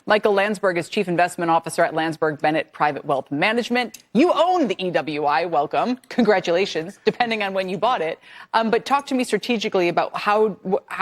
Michael Landsberg is Chief Investment Officer at Landsberg, Bennett Private Wealth Management. You own the EWI. Welcome. Congratulations, depending on when you bought it. But talk to me strategically about how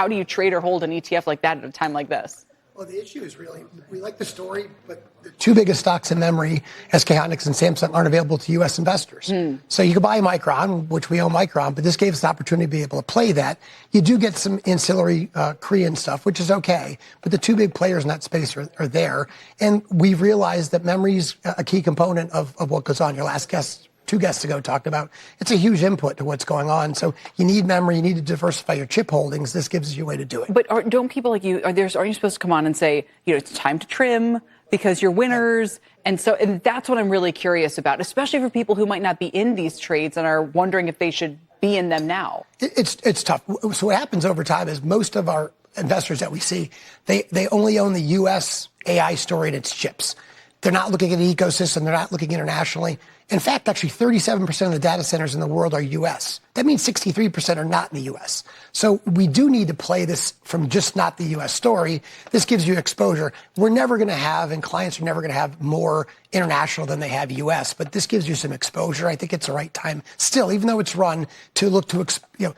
do you trade or hold an ETF like that at a time like this? Well, the issue is really, we like the story, but the two biggest stocks in memory, SK Hynix and Samsung, aren't available to U.S. investors. So you could buy Micron, which we own Micron, but this gave us an opportunity to be able to play that. You do get some ancillary Korean stuff, which is okay, but the two big players in that space are there. And we've realized that memory is a key component of what goes on. Your last guest, 2 guests ago, talked about it's a huge input to what's going on. So you need memory, you need to diversify your chip holdings. This gives you a way to do it. But don't people like you, aren't you supposed to come on and say, it's time to trim because you're winners? And that's what I'm really curious about, especially for people who might not be in these trades and are wondering if they should be in them now. It's tough. So what happens over time is most of our investors that we see, they only own the U.S. AI story and its chips. They're not looking at the ecosystem. They're not looking internationally. In fact, actually, 37% of the data centers in the world are U.S. That means 63% are not in the U.S. So we do need to play this from just not the U.S. story. This gives you exposure. We're never going to have, and clients are never going to have more international than they have U.S., but this gives you some exposure. I think it's the right time still, even though it's run, to look to,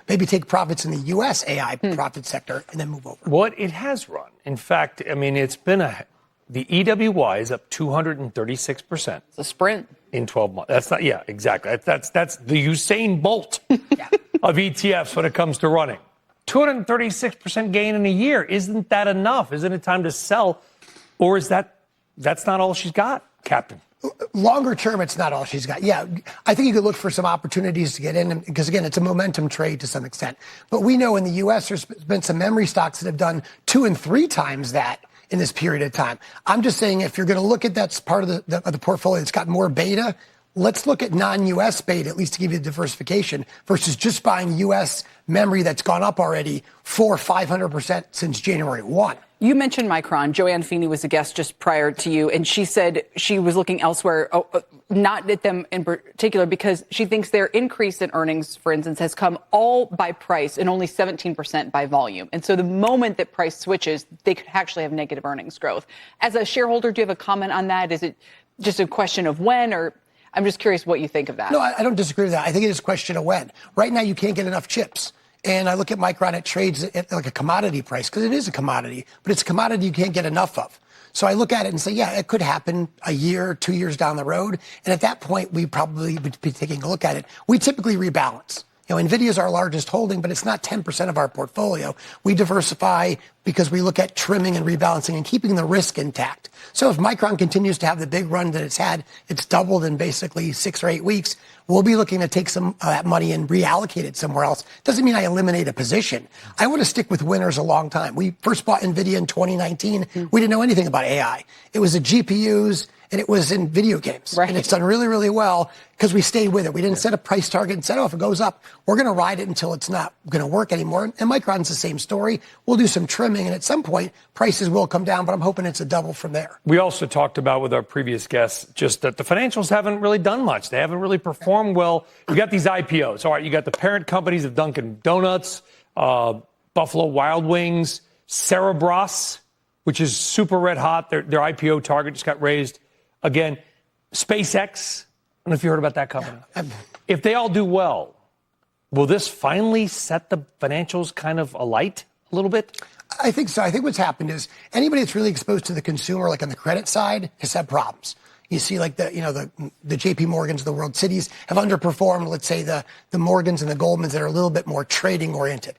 maybe take profits in the U.S. AI profit sector and then move over. What it has run. In fact, it's been the EWY is up 236%. It's a sprint. In 12 months. That's not, exactly. That's the Usain Bolt of ETFs when it comes to running. 236% gain in a year. Isn't that enough? Isn't it time to sell? Or is that's not all she's got, Captain? Longer term, it's not all she's got. Yeah, I think you could look for some opportunities to get in because, again, it's a momentum trade to some extent. But we know in the U.S. there's been some memory stocks that have done 2 and 3 times that in this period of time. I'm just saying if you're going to look at that part of the portfolio that's got more beta, let's look at non-U.S. beta, at least to give you the diversification, versus just buying U.S. memory that's gone up already 400-500% since January 1. You mentioned Micron. Joanne Feeney was a guest just prior to you, and she said she was looking elsewhere, not at them in particular, because she thinks their increase in earnings, for instance, has come all by price and only 17% by volume. And so the moment that price switches, they could actually have negative earnings growth. As a shareholder, do you have a comment on that? Is it just a question of when, or I'm just curious what you think of that? No, I don't disagree with that. I think it is a question of when. Right now, you can't get enough chips. And I look at Micron, it trades at like a commodity price because it is a commodity, but it's a commodity you can't get enough of. So I look at it and say, yeah, it could happen a year, 2 years down the road. And at that point, we probably would be taking a look at it. We typically rebalance. NVIDIA is our largest holding, but it's not 10% of our portfolio. We diversify because we look at trimming and rebalancing and keeping the risk intact. So if Micron continues to have the big run that it's had, it's doubled in basically 6 or 8 weeks, we'll be looking to take some of that money and reallocate it somewhere else. Doesn't mean I eliminate a position. I want to stick with winners a long time. We first bought NVIDIA in 2019. We didn't know anything about AI. It was the GPUs, and it was in video games. Right. And it's done really, really well because we stayed with it. We didn't set a price target and said, if it goes up, we're going to ride it until it's not going to work anymore. And Micron's the same story. We'll do some trimming, and at some point, prices will come down, but I'm hoping it's a double from there. We also talked about with our previous guests just that the financials haven't really done much. They haven't really performed well. You got these IPOs. All right, you got the parent companies of Dunkin' Donuts, Buffalo Wild Wings, Cerebras, which is super red hot. Their IPO target just got raised. Again, SpaceX, I don't know if you heard about that company. If they all do well, will this finally set the financials kind of alight a little bit? I think so. I think what's happened is anybody that's really exposed to the consumer, like on the credit side, has had problems. You see, like the JP Morgans of the world, cities have underperformed, let's say, the Morgans and the Goldmans that are a little bit more trading oriented.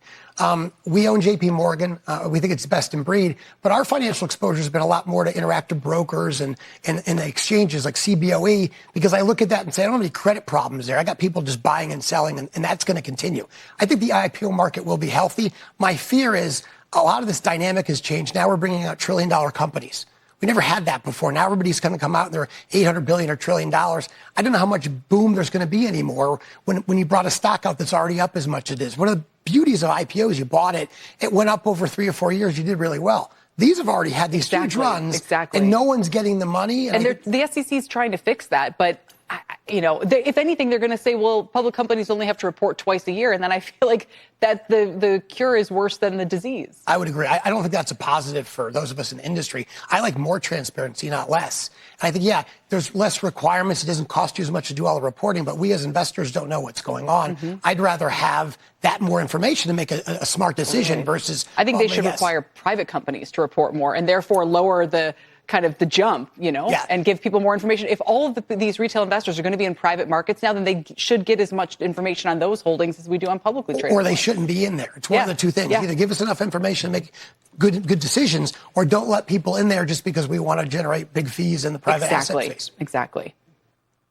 We own JP Morgan. We think it's best in breed, but our financial exposure has been a lot more to interactive brokers and the exchanges like CBOE, because I look at that and say, I don't have any credit problems there. I got people just buying and selling, and that's going to continue. I think the IPO market will be healthy. My fear is a lot of this dynamic has changed. Now we're bringing out trillion-dollar companies. We never had that before. Now everybody's going to come out and they're $800 billion or $1 trillion. I don't know how much boom there's going to be anymore when you brought a stock out that's already up as much as it is. One of the beauties of IPOs, you bought it, it went up over 3 or 4 years, you did really well. These have already had these huge runs, and no one's getting the money. And the SEC is trying to fix that, but if anything, they're going to say, well, public companies only have to report twice a year. And then I feel like that the cure is worse than the disease. I would agree. I don't think that's a positive for those of us in the industry. I like more transparency, not less. I think, there's less requirements. It doesn't cost you as much to do all the reporting, but we as investors don't know what's going on. Mm-hmm. I'd rather have that more information to make a smart decision versus. I think they should require private companies to report more and therefore lower the kind of the jump, and give people more information. If all of these retail investors are going to be in private markets now, then they should get as much information on those holdings as we do on publicly traded. Or they shouldn't be in there. It's one of the two things. Yeah. Either give us enough information to make good decisions, or don't let people in there just because we want to generate big fees in the private asset space. Exactly.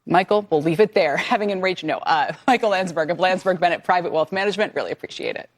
Michael, we'll leave it there. Having enraged, Michael Landsberg of Landsberg Bennett Private Wealth Management. Really appreciate it.